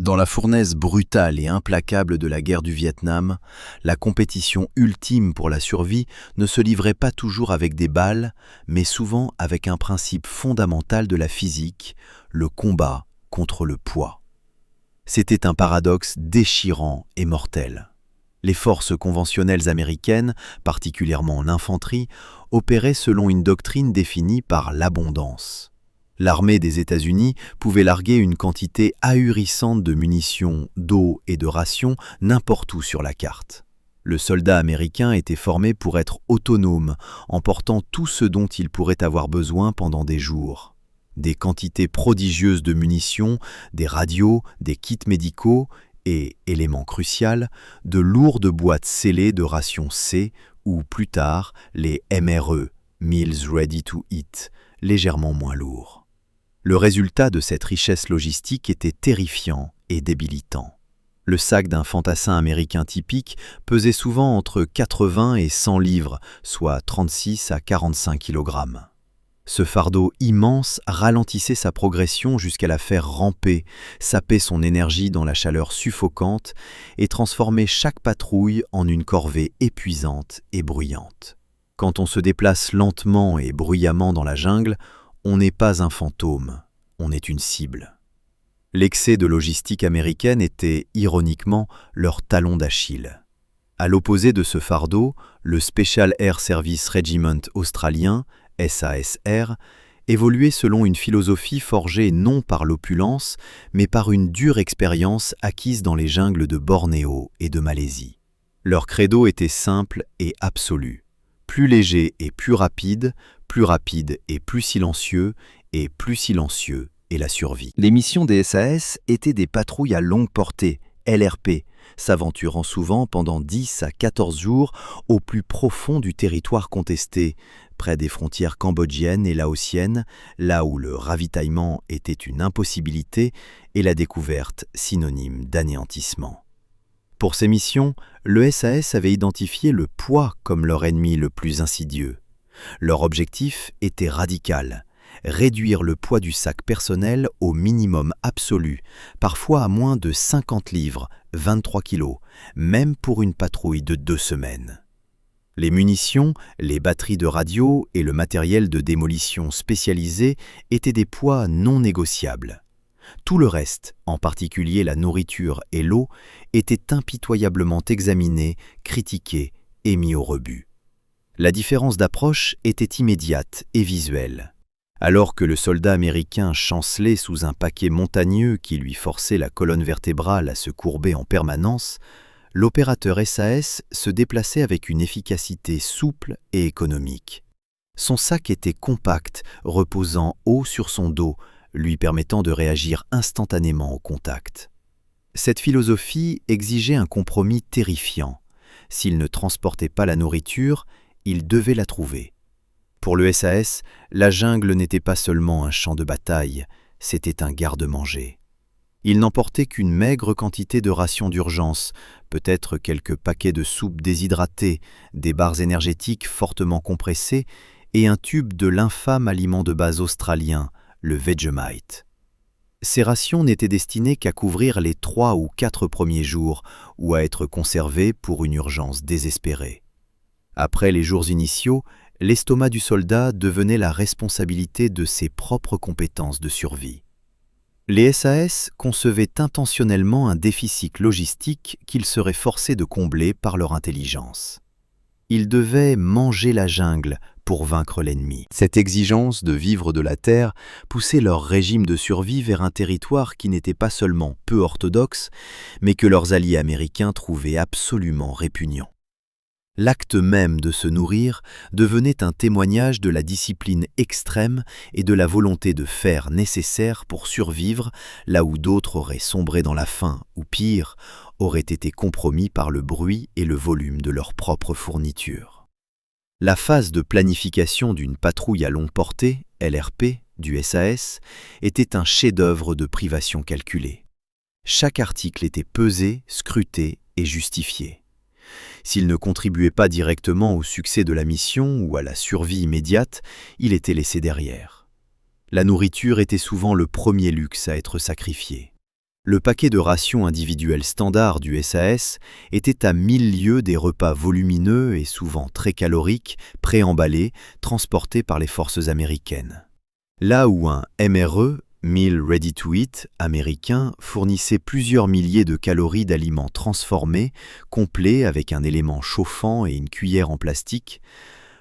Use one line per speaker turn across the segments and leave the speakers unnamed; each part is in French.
Dans la fournaise brutale et implacable de la guerre du Vietnam, la compétition ultime pour la survie ne se livrait pas toujours avec des balles, mais souvent avec un principe fondamental de la physique, le combat contre le poids. C'était un paradoxe déchirant et mortel. Les forces conventionnelles américaines, particulièrement en infanterie, opéraient selon une doctrine définie par l'abondance. L'armée des États-Unis pouvait larguer une quantité ahurissante de munitions, d'eau et de rations n'importe où sur la carte. Le soldat américain était formé pour être autonome, emportant tout ce dont il pourrait avoir besoin pendant des jours. Des quantités prodigieuses de munitions, des radios, des kits médicaux et, élément crucial, de lourdes boîtes scellées de rations C ou, plus tard, les MRE, Meals Ready to Eat, légèrement moins lourds. Le résultat de cette richesse logistique était terrifiant et débilitant. Le sac d'un fantassin américain typique pesait souvent entre 80 et 100 livres, soit 36 à 45 kg. Ce fardeau immense ralentissait sa progression jusqu'à la faire ramper, sapait son énergie dans la chaleur suffocante et transformait chaque patrouille en une corvée épuisante et bruyante. Quand on se déplace lentement et bruyamment dans la jungle, on n'est pas un fantôme, on est une cible. L'excès de logistique américaine était, ironiquement, leur talon d'Achille. À l'opposé de ce fardeau, le Special Air Service Regiment australien, SASR, évoluait selon une philosophie forgée non par l'opulence, mais par une dure expérience acquise dans les jungles de Bornéo et de Malaisie. Leur credo était simple et absolu. Plus léger et plus rapide et plus silencieux est la survie. Les missions des SAS étaient des patrouilles à longue portée, LRP, s'aventurant souvent pendant 10 à 14 jours au plus profond du territoire contesté, près des frontières cambodgiennes et laotiennes, là où le ravitaillement était une impossibilité et la découverte synonyme d'anéantissement. Pour ces missions, le SAS avait identifié le poids comme leur ennemi le plus insidieux. Leur objectif était radical, réduire le poids du sac personnel au minimum absolu, parfois à moins de 50 livres, 23 kilos, même pour une patrouille de 2 semaines. Les munitions, les batteries de radio et le matériel de démolition spécialisé étaient des poids non négociables. Tout le reste, en particulier la nourriture et l'eau, était impitoyablement examiné, critiqué et mis au rebut. La différence d'approche était immédiate et visuelle. Alors que le soldat américain chancelait sous un paquet montagneux qui lui forçait la colonne vertébrale à se courber en permanence, l'opérateur SAS se déplaçait avec une efficacité souple et économique. Son sac était compact, reposant haut sur son dos, lui permettant de réagir instantanément au contact. Cette philosophie exigeait un compromis terrifiant. S'il ne transportait pas la nourriture, il devait la trouver. Pour le SAS, la jungle n'était pas seulement un champ de bataille, c'était un garde-manger. Il n'emportait qu'une maigre quantité de rations d'urgence, peut-être quelques paquets de soupe déshydratée, des barres énergétiques fortement compressées et un tube de l'infâme aliment de base australien, le Vegemite. Ces rations n'étaient destinées qu'à couvrir les 3 ou 4 premiers jours ou à être conservées pour une urgence désespérée. Après les jours initiaux, l'estomac du soldat devenait la responsabilité de ses propres compétences de survie. Les SAS concevaient intentionnellement un déficit logistique qu'ils seraient forcés de combler par leur intelligence. Ils devaient manger la jungle pour vaincre l'ennemi. Cette exigence de vivre de la terre poussait leur régime de survie vers un territoire qui n'était pas seulement peu orthodoxe, mais que leurs alliés américains trouvaient absolument répugnant. L'acte même de se nourrir devenait un témoignage de la discipline extrême et de la volonté de faire nécessaire pour survivre là où d'autres auraient sombré dans la faim ou pire, auraient été compromis par le bruit et le volume de leur propre fourniture. La phase de planification d'une patrouille à longue portée, LRP, du SAS, était un chef-d'œuvre de privation calculée. Chaque article était pesé, scruté et justifié. S'il ne contribuait pas directement au succès de la mission ou à la survie immédiate, il était laissé derrière. La nourriture était souvent le premier luxe à être sacrifié. Le paquet de rations individuelles standard du SAS était à 1000 lieues des repas volumineux et souvent très caloriques, préemballés, transportés par les forces américaines. Là où un MRE, Meal Ready to Eat, américain, fournissait plusieurs milliers de calories d'aliments transformés, complets avec un élément chauffant et une cuillère en plastique,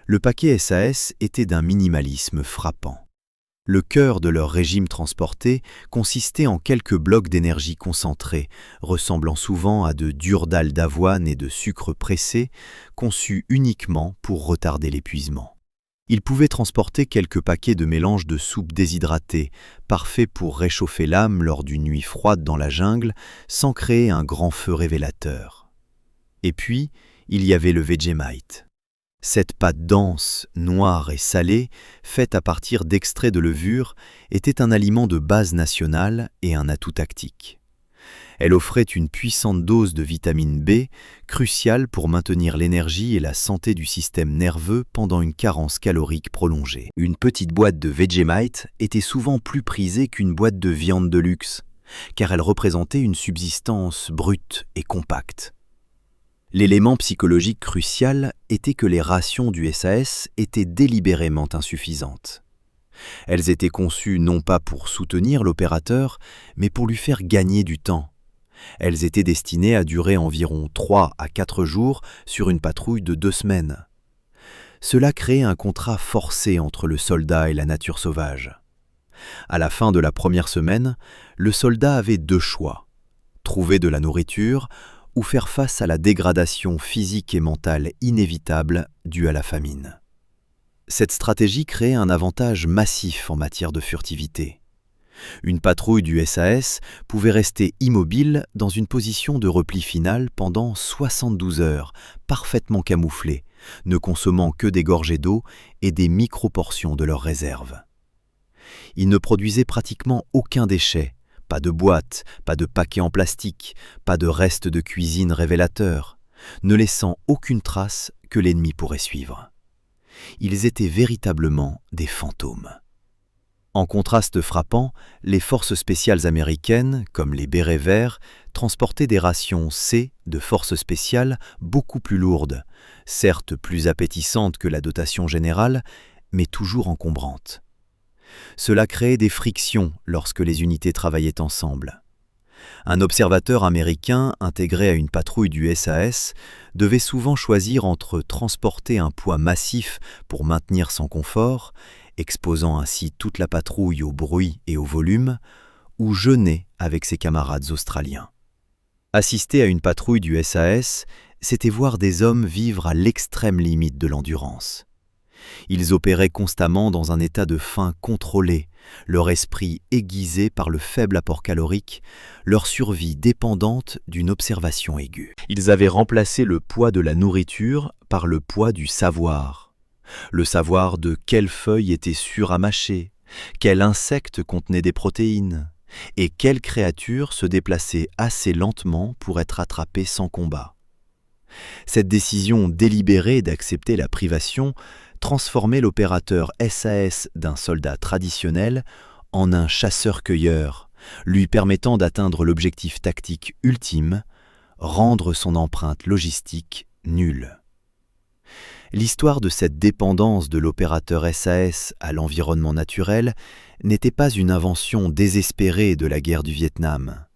le paquet SAS était d'un minimalisme frappant. Le cœur de leur régime transporté consistait en quelques blocs d'énergie concentrés, ressemblant souvent à de dures dalles d'avoine et de sucre pressé, conçus uniquement pour retarder l'épuisement. Ils pouvaient transporter quelques paquets de mélange de soupe déshydratée, parfaits pour réchauffer l'âme lors d'une nuit froide dans la jungle, sans créer un grand feu révélateur. Et puis, il y avait le Vegemite. Cette pâte dense, noire et salée, faite à partir d'extraits de levure, était un aliment de base nationale et un atout tactique. Elle offrait une puissante dose de vitamine B, cruciale pour maintenir l'énergie et la santé du système nerveux pendant une carence calorique prolongée. Une petite boîte de Vegemite était souvent plus prisée qu'une boîte de viande de luxe, car elle représentait une subsistance brute et compacte. L'élément psychologique crucial était que les rations du SAS étaient délibérément insuffisantes. Elles étaient conçues non pas pour soutenir l'opérateur, mais pour lui faire gagner du temps. Elles étaient destinées à durer environ 3 à 4 jours sur une patrouille de 2 semaines. Cela créait un contrat forcé entre le soldat et la nature sauvage. À la fin de la première semaine, le soldat avait 2 choix: trouver de la nourriture ou faire face à la dégradation physique et mentale inévitable due à la famine. Cette stratégie créait un avantage massif en matière de furtivité. Une patrouille du SAS pouvait rester immobile dans une position de repli final pendant 72 heures, parfaitement camouflée, ne consommant que des gorgées d'eau et des micro-portions de leurs réserves. Ils ne produisaient pratiquement aucun déchet. Pas de boîtes, pas de paquets en plastique, pas de restes de cuisine révélateurs, ne laissant aucune trace que l'ennemi pourrait suivre. Ils étaient véritablement des fantômes. En contraste frappant, les forces spéciales américaines, comme les bérets verts, transportaient des rations C de forces spéciales beaucoup plus lourdes, certes plus appétissantes que la dotation générale, mais toujours encombrantes. Cela créait des frictions lorsque les unités travaillaient ensemble. Un observateur américain intégré à une patrouille du SAS devait souvent choisir entre transporter un poids massif pour maintenir son confort, exposant ainsi toute la patrouille au bruit et au volume, ou jeûner avec ses camarades australiens. Assister à une patrouille du SAS, c'était voir des hommes vivre à l'extrême limite de l'endurance. Ils opéraient constamment dans un état de faim contrôlé, leur esprit aiguisé par le faible apport calorique, leur survie dépendante d'une observation aiguë. Ils avaient remplacé le poids de la nourriture par le poids du savoir. Le savoir de quelle feuille était sûre à mâcher, quel insecte contenait des protéines, et quelle créature se déplaçait assez lentement pour être attrapée sans combat. Cette décision délibérée d'accepter la privation transformer l'opérateur SAS d'un soldat traditionnel en un chasseur-cueilleur, lui permettant d'atteindre l'objectif tactique ultime, rendre son empreinte logistique nulle. L'histoire de cette dépendance de l'opérateur SAS à l'environnement naturel n'était pas une invention désespérée de la guerre du Vietnam.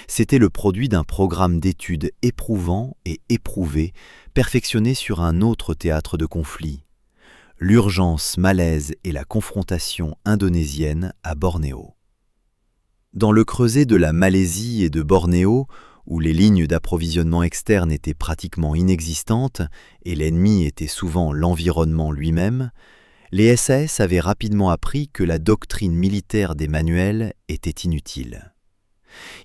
C'était le produit d'un programme d'études éprouvant et éprouvé, perfectionné sur un autre théâtre de conflit: l'urgence malaise et la confrontation indonésienne à Bornéo. Dans le creuset de la Malaisie et de Bornéo, où les lignes d'approvisionnement externes étaient pratiquement inexistantes et l'ennemi était souvent l'environnement lui-même, les SAS avaient rapidement appris que la doctrine militaire des manuels était inutile.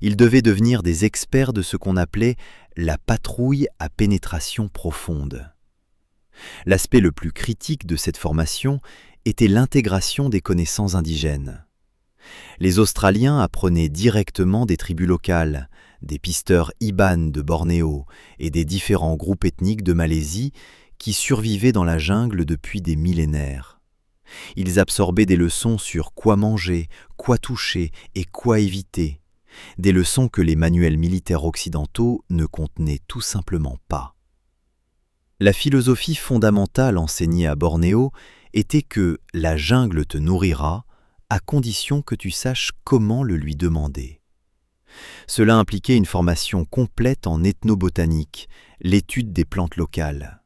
Ils devaient devenir des experts de ce qu'on appelait la patrouille à pénétration profonde. L'aspect le plus critique de cette formation était l'intégration des connaissances indigènes. Les Australiens apprenaient directement des tribus locales, des pisteurs Iban de Bornéo et des différents groupes ethniques de Malaisie qui survivaient dans la jungle depuis des millénaires. Ils absorbaient des leçons sur quoi manger, quoi toucher et quoi éviter, des leçons que les manuels militaires occidentaux ne contenaient tout simplement pas. La philosophie fondamentale enseignée à Bornéo était que la jungle te nourrira à condition que tu saches comment le lui demander. Cela impliquait une formation complète en ethnobotanique, l'étude des plantes locales.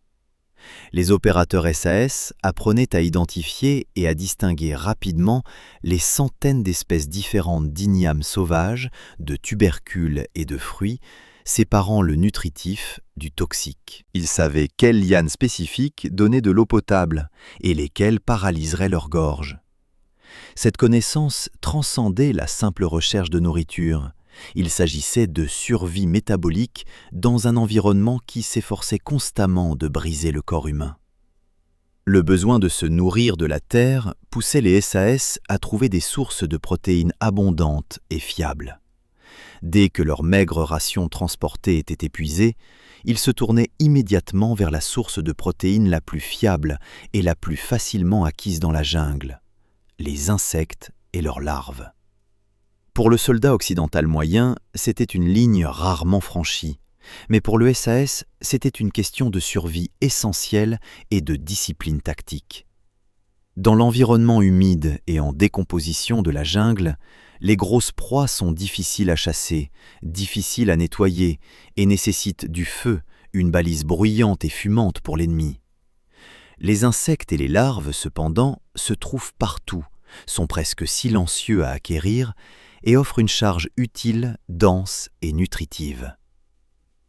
Les opérateurs SAS apprenaient à identifier et à distinguer rapidement les centaines d'espèces différentes d'ignames sauvages, de tubercules et de fruits, séparant le nutritif du toxique. Ils savaient quelles lianes spécifiques donnaient de l'eau potable et lesquelles paralyseraient leur gorge. Cette connaissance transcendait la simple recherche de nourriture. Il s'agissait de survie métabolique dans un environnement qui s'efforçait constamment de briser le corps humain. Le besoin de se nourrir de la terre poussait les SAS à trouver des sources de protéines abondantes et fiables. Dès que leur maigre ration transportée était épuisée, ils se tournaient immédiatement vers la source de protéines la plus fiable et la plus facilement acquise dans la jungle, les insectes et leurs larves. Pour le soldat occidental moyen, c'était une ligne rarement franchie, mais pour le SAS, c'était une question de survie essentielle et de discipline tactique. Dans l'environnement humide et en décomposition de la jungle, les grosses proies sont difficiles à chasser, difficiles à nettoyer et nécessitent du feu, une balise bruyante et fumante pour l'ennemi. Les insectes et les larves, cependant, se trouvent partout, sont presque silencieux à acquérir et offrent une charge utile, dense et nutritive.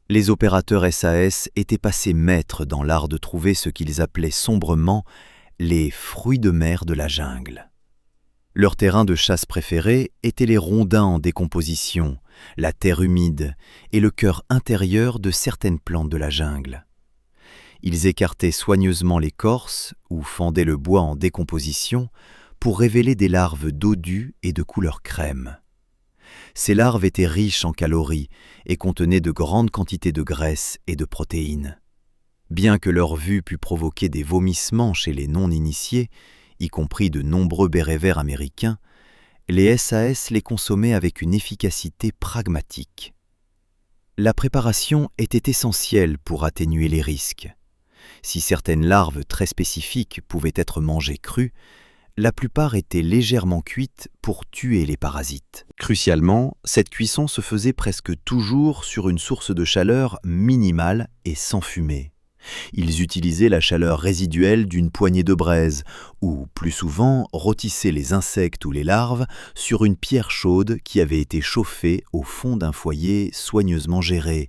Les opérateurs SAS étaient passés maîtres dans l'art de trouver ce qu'ils appelaient sombrement les fruits de mer de la jungle. Leur terrain de chasse préféré étaient les rondins en décomposition, la terre humide et le cœur intérieur de certaines plantes de la jungle. Ils écartaient soigneusement l'écorce ou fendaient le bois en décomposition pour révéler des larves dodues et de couleur crème. Ces larves étaient riches en calories et contenaient de grandes quantités de graisse et de protéines. Bien que leur vue pût provoquer des vomissements chez les non-initiés, y compris de nombreux bérets verts américains, les SAS les consommaient avec une efficacité pragmatique. La préparation était essentielle pour atténuer les risques. Si certaines larves très spécifiques pouvaient être mangées crues, la plupart étaient légèrement cuites pour tuer les parasites. Crucialement, cette cuisson se faisait presque toujours sur une source de chaleur minimale et sans fumée. Ils utilisaient la chaleur résiduelle d'une poignée de braise ou, plus souvent, rôtissaient les insectes ou les larves sur une pierre chaude qui avait été chauffée au fond d'un foyer soigneusement géré,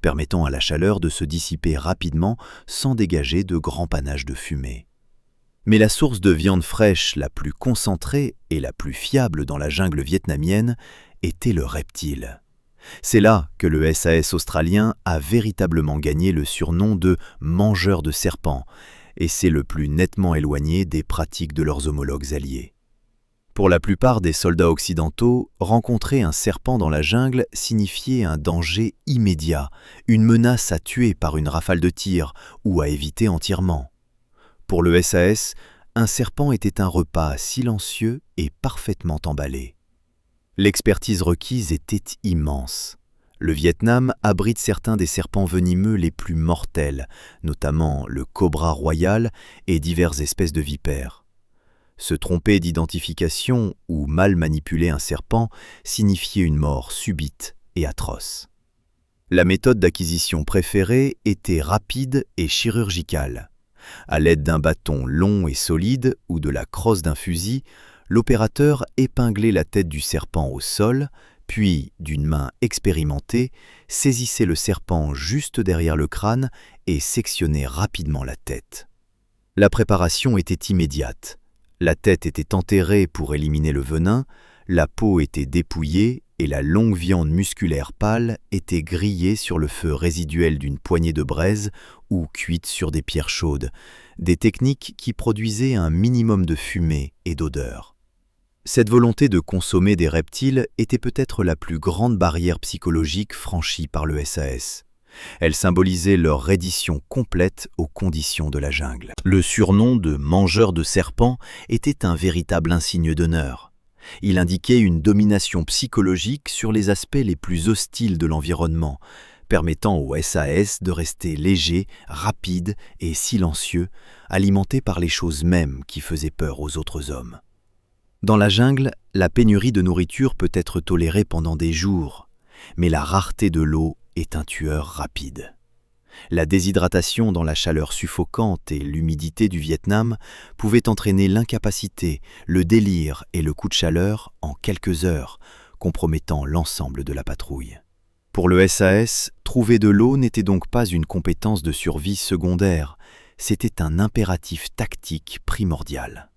permettant à la chaleur de se dissiper rapidement sans dégager de grands panaches de fumée. Mais la source de viande fraîche la plus concentrée et la plus fiable dans la jungle vietnamienne était le reptile. C'est là que le SAS australien a véritablement gagné le surnom de « mangeur de serpents » et c'est le plus nettement éloigné des pratiques de leurs homologues alliés. Pour la plupart des soldats occidentaux, rencontrer un serpent dans la jungle signifiait un danger immédiat, une menace à tuer par une rafale de tir ou à éviter entièrement. Pour le SAS, un serpent était un repas silencieux et parfaitement emballé. L'expertise requise était immense. Le Vietnam abrite certains des serpents venimeux les plus mortels, notamment le cobra royal et diverses espèces de vipères. Se tromper d'identification ou mal manipuler un serpent signifiait une mort subite et atroce. La méthode d'acquisition préférée était rapide et chirurgicale. À l'aide d'un bâton long et solide ou de la crosse d'un fusil, l'opérateur épinglait la tête du serpent au sol, puis, d'une main expérimentée, saisissait le serpent juste derrière le crâne et sectionnait rapidement la tête. La préparation était immédiate. La tête était enterrée pour éliminer le venin, la peau était dépouillée et la longue viande musculaire pâle était grillée sur le feu résiduel d'une poignée de braise ou cuite sur des pierres chaudes, des techniques qui produisaient un minimum de fumée et d'odeur. Cette volonté de consommer des reptiles était peut-être la plus grande barrière psychologique franchie par le SAS. Elle symbolisait leur reddition complète aux conditions de la jungle. Le surnom de « mangeur de serpents » était un véritable insigne d'honneur. Il indiquait une domination psychologique sur les aspects les plus hostiles de l'environnement, permettant au SAS de rester léger, rapide et silencieux, alimenté par les choses mêmes qui faisaient peur aux autres hommes. Dans la jungle, la pénurie de nourriture peut être tolérée pendant des jours, mais la rareté de l'eau est un tueur rapide. La déshydratation dans la chaleur suffocante et l'humidité du Vietnam pouvaient entraîner l'incapacité, le délire et le coup de chaleur en quelques heures, compromettant l'ensemble de la patrouille. Pour le SAS, trouver de l'eau n'était donc pas une compétence de survie secondaire, c'était un impératif tactique primordial.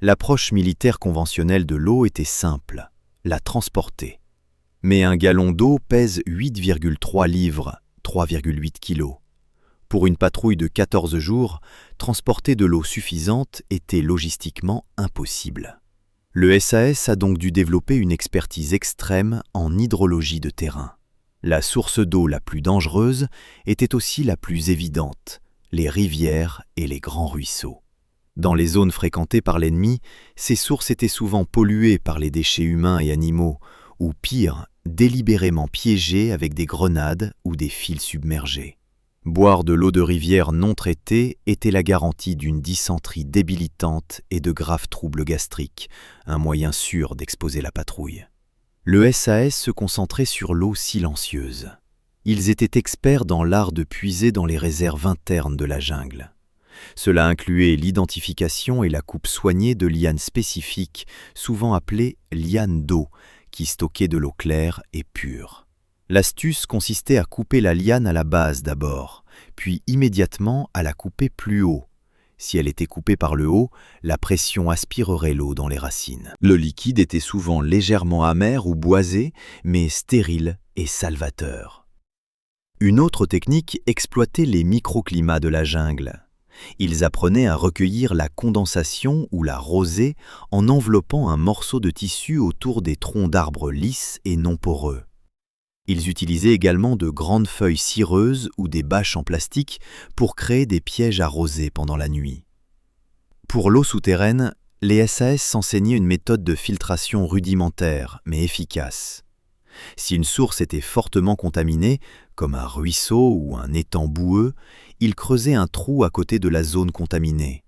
L'approche militaire conventionnelle de l'eau était simple, la transporter. Mais un gallon d'eau pèse 8,3 livres, 3,8 kilos. Pour une patrouille de 14 jours, transporter de l'eau suffisante était logistiquement impossible. Le SAS a donc dû développer une expertise extrême en hydrologie de terrain. La source d'eau la plus dangereuse était aussi la plus évidente, les rivières et les grands ruisseaux. Dans les zones fréquentées par l'ennemi, ces sources étaient souvent polluées par les déchets humains et animaux, ou pire, délibérément piégées avec des grenades ou des fils submergés. Boire de l'eau de rivière non traitée était la garantie d'une dysenterie débilitante et de graves troubles gastriques, un moyen sûr d'exposer la patrouille. Le SAS se concentrait sur l'eau silencieuse. Ils étaient experts dans l'art de puiser dans les réserves internes de la jungle. Cela incluait l'identification et la coupe soignée de lianes spécifiques, souvent appelées lianes d'eau, qui stockaient de l'eau claire et pure. L'astuce consistait à couper la liane à la base d'abord, puis immédiatement à la couper plus haut. Si elle était coupée par le haut, la pression aspirerait l'eau dans les racines. Le liquide était souvent légèrement amer ou boisé, mais stérile et salvateur. Une autre technique exploitait les microclimats de la jungle. Ils apprenaient à recueillir la condensation ou la rosée en enveloppant un morceau de tissu autour des troncs d'arbres lisses et non poreux. Ils utilisaient également de grandes feuilles cireuses ou des bâches en plastique pour créer des pièges à rosée pendant la nuit. Pour l'eau souterraine, les SAS s'enseignaient une méthode de filtration rudimentaire mais efficace. Si une source était fortement contaminée, comme un ruisseau ou un étang boueux, ils creusaient un trou à côté de la zone contaminée.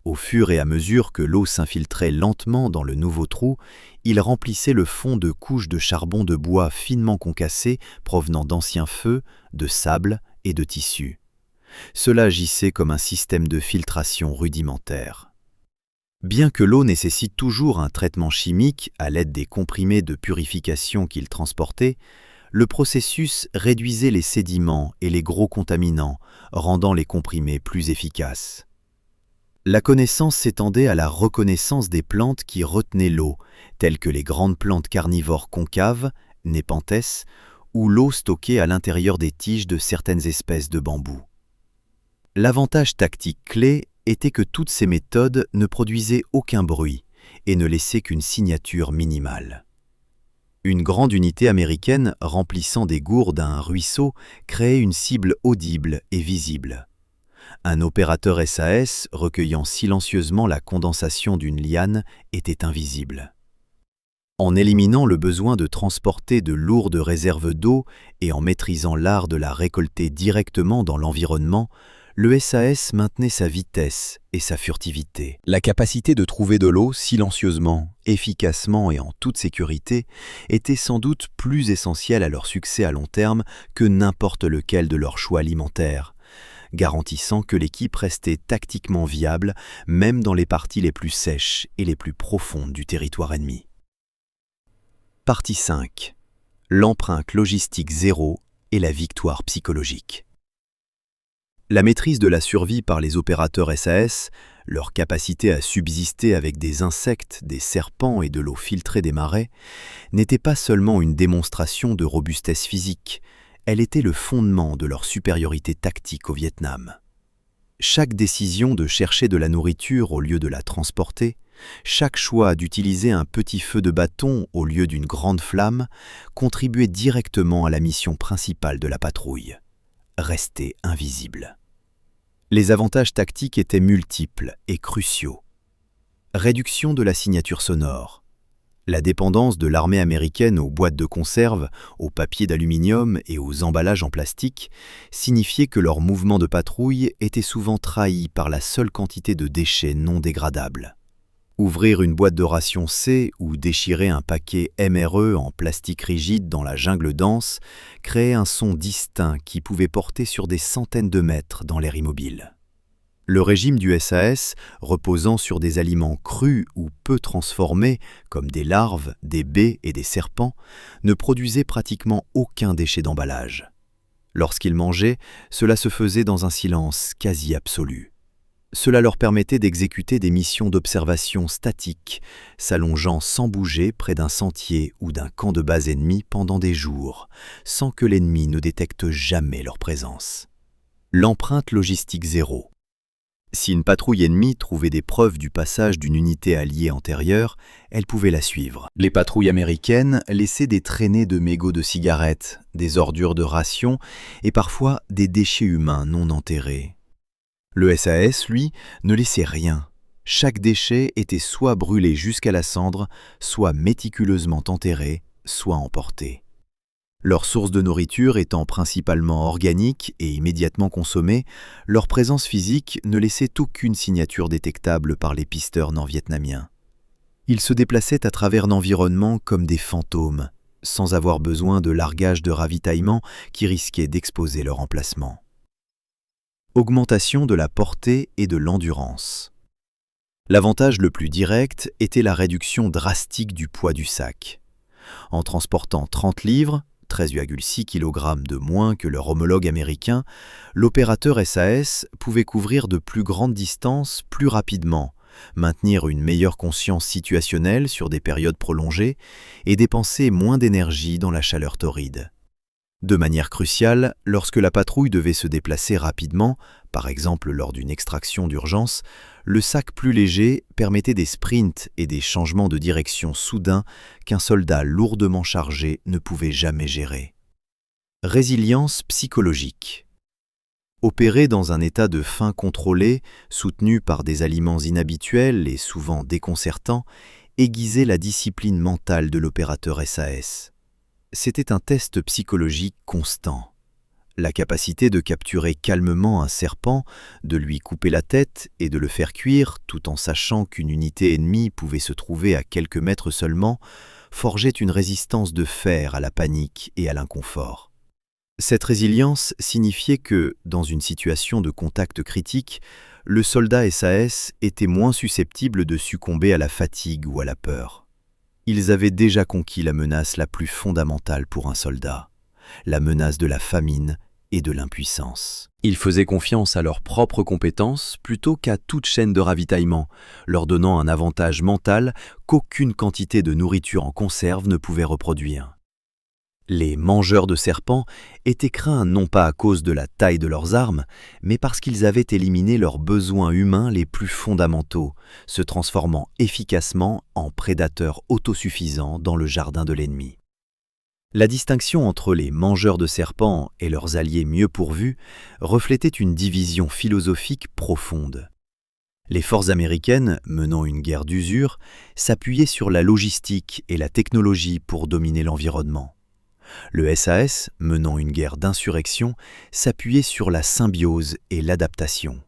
Au fur et à mesure que l'eau s'infiltrait lentement dans le nouveau trou, il remplissait le fond de couches de charbon de bois finement concassé provenant d'anciens feux, de sable et de tissus. Cela agissait comme un système de filtration rudimentaire. Bien que l'eau nécessite toujours un traitement chimique à l'aide des comprimés de purification qu'il transportait, le processus réduisait les sédiments et les gros contaminants, rendant les comprimés plus efficaces. La connaissance s'étendait à la reconnaissance des plantes qui retenaient l'eau, telles que les grandes plantes carnivores concaves, Nepenthes, ou l'eau stockée à l'intérieur des tiges de certaines espèces de bambou. L'avantage tactique clé était que toutes ces méthodes ne produisaient aucun bruit et ne laissaient qu'une signature minimale. Une grande unité américaine remplissant des gourdes à un ruisseau créait une cible audible et visible. Un opérateur SAS recueillant silencieusement la condensation d'une liane était invisible. En éliminant le besoin de transporter de lourdes réserves d'eau et en maîtrisant l'art de la récolter directement dans l'environnement, le SAS maintenait sa vitesse et sa furtivité. La capacité de trouver de l'eau silencieusement, efficacement et en toute sécurité était sans doute plus essentielle à leur succès à long terme que n'importe lequel de leurs choix alimentaires, garantissant que l'équipe restait tactiquement viable même dans les parties les plus sèches et les plus profondes du territoire ennemi. Partie 5. L'empreinte logistique zéro et la victoire psychologique. La maîtrise de la survie par les opérateurs SAS, leur capacité à subsister avec des insectes, des serpents et de l'eau filtrée des marais, n'était pas seulement une démonstration de robustesse physique, elle était le fondement de leur supériorité tactique au Vietnam. Chaque décision de chercher de la nourriture au lieu de la transporter, chaque choix d'utiliser un petit feu de bâton au lieu d'une grande flamme contribuait directement à la mission principale de la patrouille, rester invisible. Les avantages tactiques étaient multiples et cruciaux. Réduction de la signature sonore, La dépendance de l'armée américaine aux boîtes de conserve, au papier d'aluminium et aux emballages en plastique signifiait que leur mouvement de patrouille était souvent trahi par la seule quantité de déchets non dégradables. Ouvrir une boîte de rations C ou déchirer un paquet MRE en plastique rigide dans la jungle dense créait un son distinct qui pouvait porter sur des centaines de mètres dans l'air immobile. Le régime du SAS, reposant sur des aliments crus ou peu transformés, comme des larves, des baies et des serpents, ne produisait pratiquement aucun déchet d'emballage. Lorsqu'ils mangeaient, cela se faisait dans un silence quasi absolu. Cela leur permettait d'exécuter des missions d'observation statiques, s'allongeant sans bouger près d'un sentier ou d'un camp de base ennemi pendant des jours, sans que l'ennemi ne détecte jamais leur présence. L'empreinte logistique zéro. Si une patrouille ennemie trouvait des preuves du passage d'une unité alliée antérieure, elle pouvait la suivre. Les patrouilles américaines laissaient des traînées de mégots de cigarettes, des ordures de rations et parfois des déchets humains non enterrés. Le SAS, lui, ne laissait rien. Chaque déchet était soit brûlé jusqu'à la cendre, soit méticuleusement enterré, soit emporté. Leur source de nourriture étant principalement organique et immédiatement consommée, leur présence physique ne laissait aucune signature détectable par les pisteurs nord-vietnamiens. Ils se déplaçaient à travers l'environnement comme des fantômes, sans avoir besoin de largage de ravitaillement qui risquait d'exposer leur emplacement. Augmentation de la portée et de l'endurance. L'avantage le plus direct était la réduction drastique du poids du sac. En transportant 30 livres, 13,6 kg de moins que leur homologue américain, l'opérateur SAS pouvait couvrir de plus grandes distances plus rapidement, maintenir une meilleure conscience situationnelle sur des périodes prolongées et dépenser moins d'énergie dans la chaleur torride. De manière cruciale, lorsque la patrouille devait se déplacer rapidement, par exemple lors d'une extraction d'urgence, le sac plus léger permettait des sprints et des changements de direction soudains qu'un soldat lourdement chargé ne pouvait jamais gérer. Résilience psychologique. Opérer dans un état de faim contrôlé, soutenu par des aliments inhabituels et souvent déconcertants, aiguisait la discipline mentale de l'opérateur SAS. C'était un test psychologique constant. La capacité de capturer calmement un serpent, de lui couper la tête et de le faire cuire, tout en sachant qu'une unité ennemie pouvait se trouver à quelques mètres seulement, forgeait une résistance de fer à la panique et à l'inconfort. Cette résilience signifiait que, dans une situation de contact critique, le soldat SAS était moins susceptible de succomber à la fatigue ou à la peur. Ils avaient déjà conquis la menace la plus fondamentale pour un soldat, la menace de la famine et de l'impuissance. Ils faisaient confiance à leurs propres compétences plutôt qu'à toute chaîne de ravitaillement, leur donnant un avantage mental qu'aucune quantité de nourriture en conserve ne pouvait reproduire. Les mangeurs de serpents étaient craints non pas à cause de la taille de leurs armes, mais parce qu'ils avaient éliminé leurs besoins humains les plus fondamentaux, se transformant efficacement en prédateurs autosuffisants dans le jardin de l'ennemi. La distinction entre les mangeurs de serpents et leurs alliés mieux pourvus reflétait une division philosophique profonde. Les forces américaines, menant une guerre d'usure, s'appuyaient sur la logistique et la technologie pour dominer l'environnement. Le SAS, menant une guerre d'insurrection, s'appuyait sur la symbiose et l'adaptation.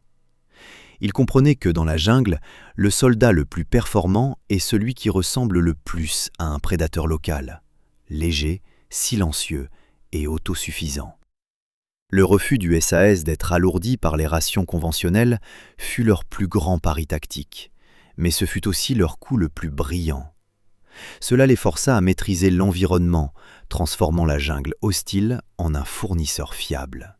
Il comprenait que dans la jungle, le soldat le plus performant est celui qui ressemble le plus à un prédateur local, léger, silencieux et autosuffisant. Le refus du SAS d'être alourdi par les rations conventionnelles fut leur plus grand pari tactique, mais ce fut aussi leur coup le plus brillant. Cela les força à maîtriser l'environnement, transformant la jungle hostile en un fournisseur fiable.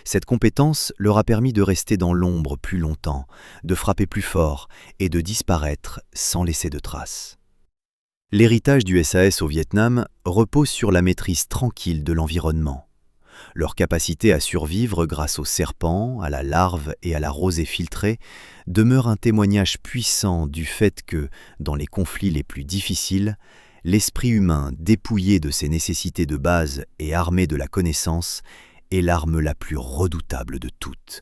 Cette compétence leur a permis de rester dans l'ombre plus longtemps, de frapper plus fort et de disparaître sans laisser de traces. L'héritage du SAS au Vietnam repose sur la maîtrise tranquille de l'environnement. Leur capacité à survivre grâce aux serpents, à la larve et à la rosée filtrée demeure un témoignage puissant du fait que, dans les conflits les plus difficiles, l'esprit humain dépouillé de ses nécessités de base et armé de la connaissance est l'arme la plus redoutable de toutes.